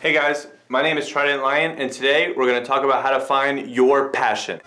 Hey guys, my name is TridentLion, and today we're going to talk about how to find your passion.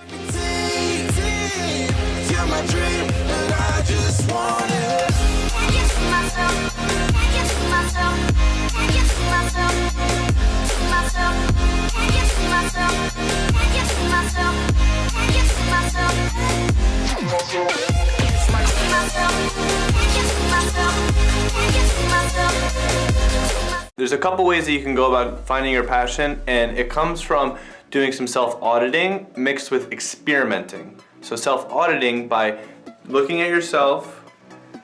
There's a couple ways that you can go about finding your passion, and it comes from doing some self-auditing mixed with experimenting. So self-auditing by looking at yourself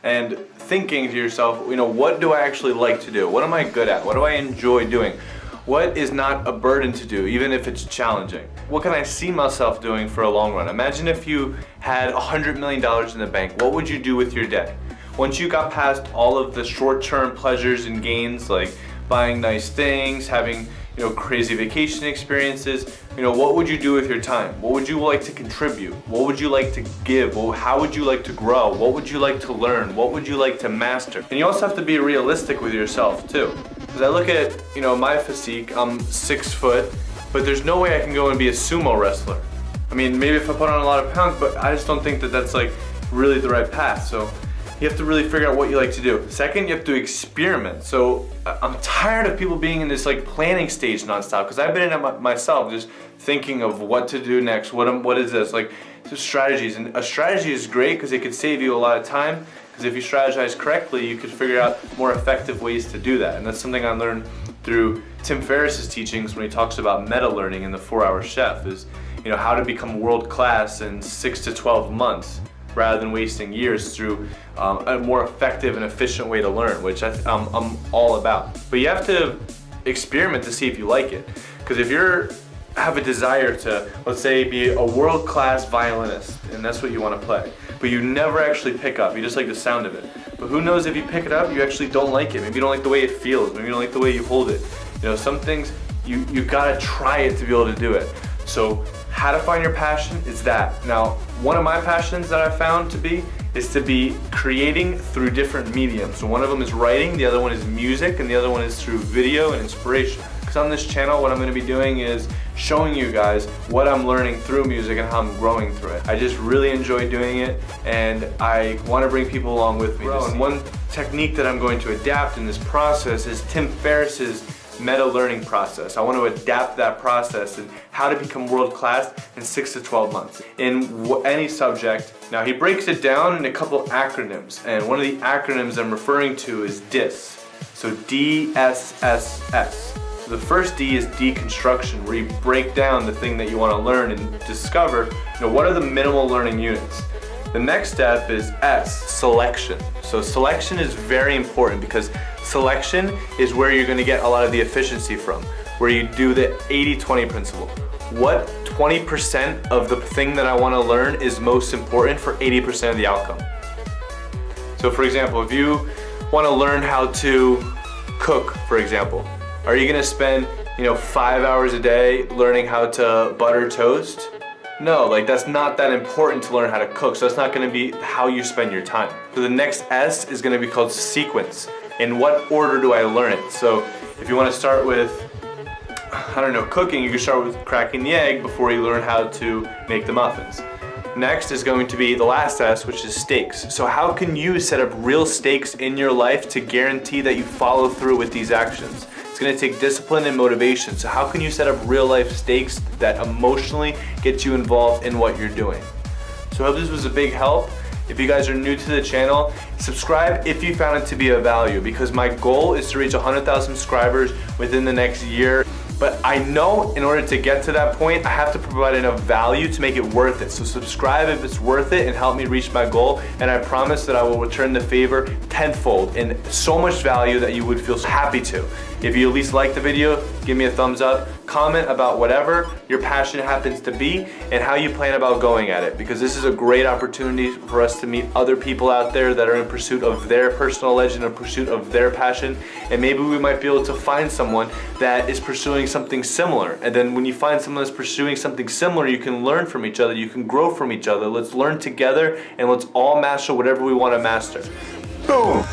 and thinking to yourself, what do I actually like to do? What am I good at? What do I enjoy doing? What is not a burden to do, even if it's challenging? What can I see myself doing for a long run? Imagine if you had $100 million in the bank. What would you do with your day? Once you got past all of the short-term pleasures and gains, like buying nice things, having crazy vacation experiences, what would you do with your time? What would you like to contribute? What would you like to give? How would you like to grow? What would you like to learn? What would you like to master? And you also have to be realistic with yourself too. Because I look at my physique, I'm 6 foot, but there's no way I can go and be a sumo wrestler. I mean, maybe if I put on a lot of pounds, but I just don't think that that's like really the right path. So you have to really figure out what you like to do. Second, you have to experiment. So I'm tired of people being in this like planning stage nonstop, because I've been in it myself, just thinking of what to do next. What is this? Like just strategies. And a strategy is great because it could save you a lot of time. Because if you strategize correctly, you could figure out more effective ways to do that. And that's something I learned through Tim Ferriss's teachings when he talks about meta learning in the 4-Hour Chef, is how to become world class in 6 to 12 months. Rather than wasting years through a more effective and efficient way to learn, which I'm all about. But you have to experiment to see if you like it. Because if you have a desire to, let's say, be a world-class violinist, and that's what you want to play, but you never actually pick up, you just like the sound of it. But who knows, if you pick it up, you actually don't like it. Maybe you don't like the way it feels, maybe you don't like the way you hold it. Some things, you gotta try it to be able to do it. So how to find your passion is that. Now, one of my passions that I found is to be creating through different mediums. So one of them is writing, the other one is music, and the other one is through video and inspiration. Because on this channel, what I'm going to be doing is showing you guys what I'm learning through music and how I'm growing through it. I just really enjoy doing it, and I want to bring people along with me. And one technique that I'm going to adapt in this process is Tim Ferriss's meta learning process. I want to adapt that process and how to become world class in 6 to 12 months in any subject. Now he breaks it down in a couple acronyms, and one of the acronyms I'm referring to is DISS. So DSSS. So the first D is deconstruction, where you break down the thing that you want to learn and discover, what are the minimal learning units. The next step is S, selection. So selection is very important, because selection is where you're going to get a lot of the efficiency from, where you do the 80-20 principle. What 20% of the thing that I want to learn is most important for 80% of the outcome? So for example, if you want to learn how to cook, for example, are you going to spend 5 hours a day learning how to butter toast? No, that's not that important to learn how to cook, so that's not going to be how you spend your time. So the next S is going to be called sequence. In what order do I learn it? So if you want to start with, cooking, you can start with cracking the egg before you learn how to make the muffins. Next is going to be the last S, which is stakes. So how can you set up real stakes in your life to guarantee that you follow through with these actions? It's going to take discipline and motivation. So how can you set up real life stakes that emotionally get you involved in what you're doing? So I hope this was a big help. If you guys are new to the channel, subscribe if you found it to be of value, because my goal is to reach 100,000 subscribers within the next year. But I know in order to get to that point, I have to provide enough value to make it worth it. So subscribe if it's worth it and help me reach my goal. And I promise that I will return the favor tenfold in so much value that you would feel happy to. If you at least like the video, give me a thumbs up, comment about whatever your passion happens to be and how you plan about going at it, because this is a great opportunity for us to meet other people out there that are in pursuit of their personal legend, in pursuit of their passion, and maybe we might be able to find someone that is pursuing something similar. And then when you find someone that's pursuing something similar, you can learn from each other, you can grow from each other. Let's learn together and let's all master whatever we want to master. Boom!